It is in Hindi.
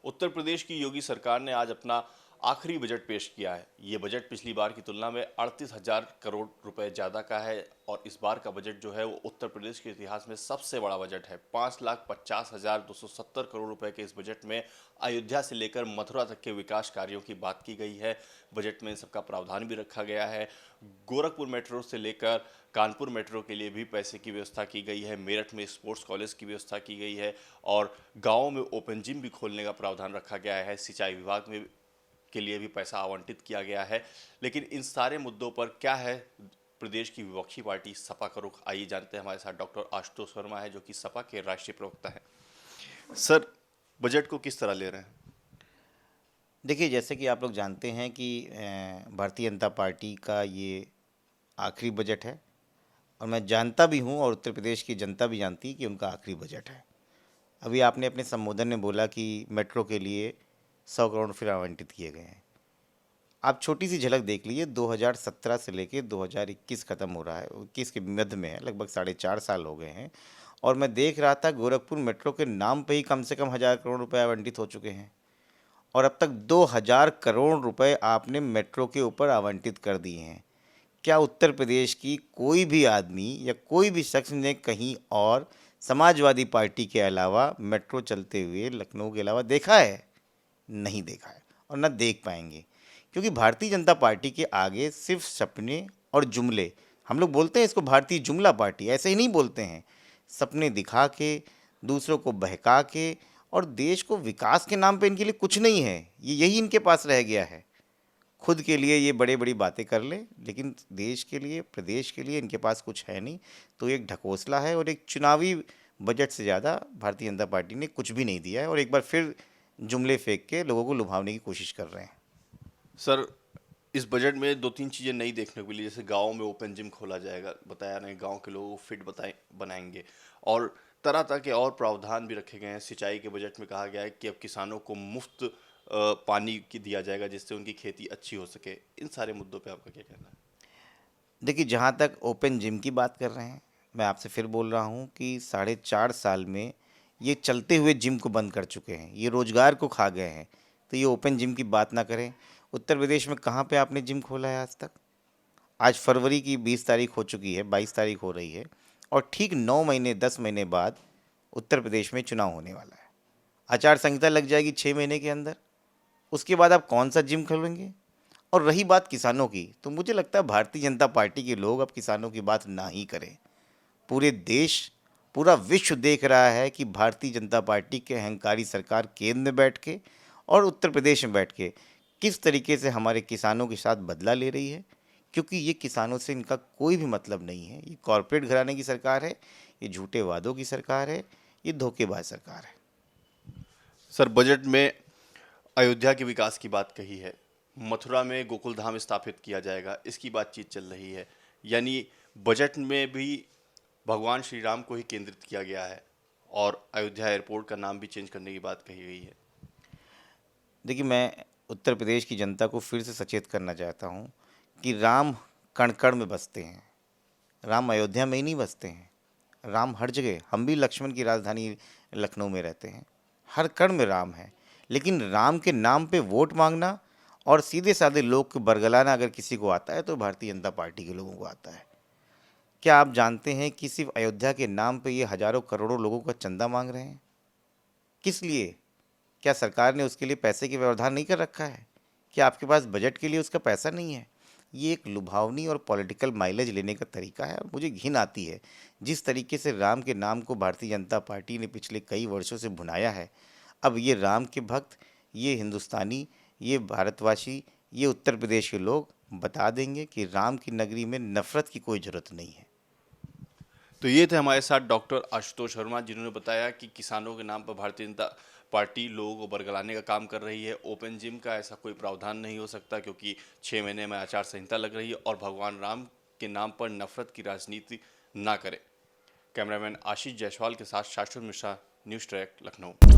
उत्तर प्रदेश की योगी सरकार ने आज अपना आखिरी बजट पेश किया है। ये बजट पिछली बार की तुलना में 38,000 करोड़ रुपए ज़्यादा का है और इस बार का बजट जो है वो उत्तर प्रदेश के इतिहास में सबसे बड़ा बजट है। 5,50,270 करोड़ रुपए के इस बजट में अयोध्या से लेकर मथुरा तक के विकास कार्यों की बात की गई है। बजट में सबका प्रावधान भी रखा गया है। गोरखपुर मेट्रो से लेकर कानपुर मेट्रो के लिए भी पैसे की व्यवस्था की गई है। मेरठ में स्पोर्ट्स कॉलेज की व्यवस्था की गई है और गाँव में ओपन जिम भी खोलने का प्रावधान रखा गया है। सिंचाई विभाग में के लिए भी पैसा आवंटित किया गया है। लेकिन इन सारे मुद्दों पर क्या है प्रदेश की विपक्षी पार्टी सपा का रुख, आइए जानते हैं। हमारे साथ डॉक्टर आशुतोष वर्मा है जो कि सपा के राष्ट्रीय प्रवक्ता है। सर, बजट को किस तरह ले रहे हैं? देखिए, जैसे कि आप लोग जानते हैं कि भारतीय जनता पार्टी का ये आखिरी बजट है और मैं जानता भी हूँ और उत्तर प्रदेश की जनता भी जानती है कि उनका आखिरी बजट है। अभी आपने अपने संबोधन में बोला कि मेट्रो के लिए 100 करोड़ फिर आवंटित किए गए हैं। आप छोटी सी झलक देख लीजिए, 2017 से लेके 2021 ख़त्म हो रहा है, 21 के मध्य में है, लगभग 4.5 साल हो गए हैं और मैं देख रहा था गोरखपुर मेट्रो के नाम पे ही कम से कम 1,000 करोड़ रुपए आवंटित हो चुके हैं और अब तक 2,000 करोड़ रुपए आपने मेट्रो के ऊपर आवंटित कर दिए हैं। क्या उत्तर प्रदेश की कोई भी आदमी या कोई भी शख्स ने कहीं और समाजवादी पार्टी के अलावा मेट्रो चलते हुए लखनऊ के अलावा देखा है? नहीं देखा है और ना देख पाएंगे, क्योंकि भारतीय जनता पार्टी के आगे सिर्फ सपने और जुमले, हम लोग बोलते हैं इसको भारतीय जुमला पार्टी, ऐसे ही नहीं बोलते हैं, सपने दिखा के, दूसरों को बहका के और देश को विकास के नाम पे इनके लिए कुछ नहीं है। ये यही इनके पास रह गया है। खुद के लिए ये बड़े बड़ी बातें कर ले, लेकिन देश के लिए, प्रदेश के लिए इनके पास कुछ है नहीं। तो एक ढकोसला है और एक चुनावी बजट से ज़्यादा भारतीय जनता पार्टी ने कुछ भी नहीं दिया है और एक बार फिर जुमले फेंक के लोगों को लुभावने की कोशिश कर रहे हैं। सर, इस बजट में दो तीन चीज़ें नई देखने को मिली, जैसे गाँव में ओपन जिम खोला जाएगा, बताया नहीं, गाँव के लोगों को फिट बनाएंगे और तरह तरह के और प्रावधान भी रखे गए हैं। सिंचाई के बजट में कहा गया है कि अब किसानों को मुफ्त पानी की दिया जाएगा जिससे उनकी खेती अच्छी हो सके। इन सारे मुद्दों पे आपका क्या कहना है? देखिए, जहाँ तक ओपन जिम की बात कर रहे हैं, मैं आपसे फिर बोल रहा हूँ कि 4.5 साल में ये चलते हुए जिम को बंद कर चुके हैं, ये रोजगार को खा गए हैं। तो ये ओपन जिम की बात ना करें। उत्तर प्रदेश में कहाँ पे आपने जिम खोला है आज तक? आज फरवरी की 20 तारीख हो चुकी है, 22 तारीख हो रही है और ठीक 9 महीने 10 महीने बाद उत्तर प्रदेश में चुनाव होने वाला है। आचार संहिता लग जाएगी 6 महीने के अंदर। उसके बाद आप कौन सा जिम खोलेंगे? और रही बात किसानों की, तो मुझे लगता है भारतीय जनता पार्टी के लोग अब किसानों की बात ना ही करें। पूरे देश, पूरा विश्व देख रहा है कि भारतीय जनता पार्टी के अहंकारी सरकार केंद्र में बैठ के और उत्तर प्रदेश में बैठ के किस तरीके से हमारे किसानों के साथ बदला ले रही है, क्योंकि ये किसानों से इनका कोई भी मतलब नहीं है। ये कॉरपोरेट घराने की सरकार है, ये झूठे वादों की सरकार है, ये धोखेबाज सरकार है। सर, बजट में अयोध्या के विकास की बात कही है, मथुरा में गोकुल धाम स्थापित किया जाएगा, इसकी बातचीत चल रही है। यानी बजट में भी भगवान श्री राम को ही केंद्रित किया गया है और अयोध्या एयरपोर्ट का नाम भी चेंज करने की बात कही गई है। देखिए, मैं उत्तर प्रदेश की जनता को फिर से सचेत करना चाहता हूँ कि राम कण कण में बसते हैं। राम अयोध्या में ही नहीं बसते हैं, राम हर जगह। हम भी लक्ष्मण की राजधानी लखनऊ में रहते हैं, हर कण में राम है। लेकिन राम के नाम पे वोट मांगना और सीधे साधे लोग को बरगलाना अगर किसी को आता है तो भारतीय जनता पार्टी के लोगों को आता है। क्या आप जानते हैं कि सिर्फ अयोध्या के नाम पे ये हजारों करोड़ों लोगों का चंदा मांग रहे हैं? किस लिए? क्या सरकार ने उसके लिए पैसे की व्यवधान नहीं कर रखा है? क्या आपके पास बजट के लिए उसका पैसा नहीं है? ये एक लुभावनी और पॉलिटिकल माइलेज लेने का तरीका है और मुझे घिन आती है जिस तरीके से राम के नाम को भारतीय जनता पार्टी ने पिछले कई वर्षों से भुनाया है। अब ये राम के भक्त, ये हिंदुस्तानी, ये भारतवासी, ये उत्तर प्रदेश के लोग बता देंगे कि राम की नगरी में नफरत की कोई ज़रूरत नहीं है। तो ये थे हमारे साथ डॉक्टर आशुतोष शर्मा, जिन्होंने बताया कि किसानों के नाम पर भारतीय जनता पार्टी लोगों को बरगलाने का काम कर रही है। ओपन जिम का ऐसा कोई प्रावधान नहीं हो सकता क्योंकि 6 महीने में आचार संहिता लग रही है और भगवान राम के नाम पर नफरत की राजनीति ना करें। कैमरामैन आशीष जायसवाल के साथ शाश्वत मिश्रा, न्यूज़ ट्रैक, लखनऊ।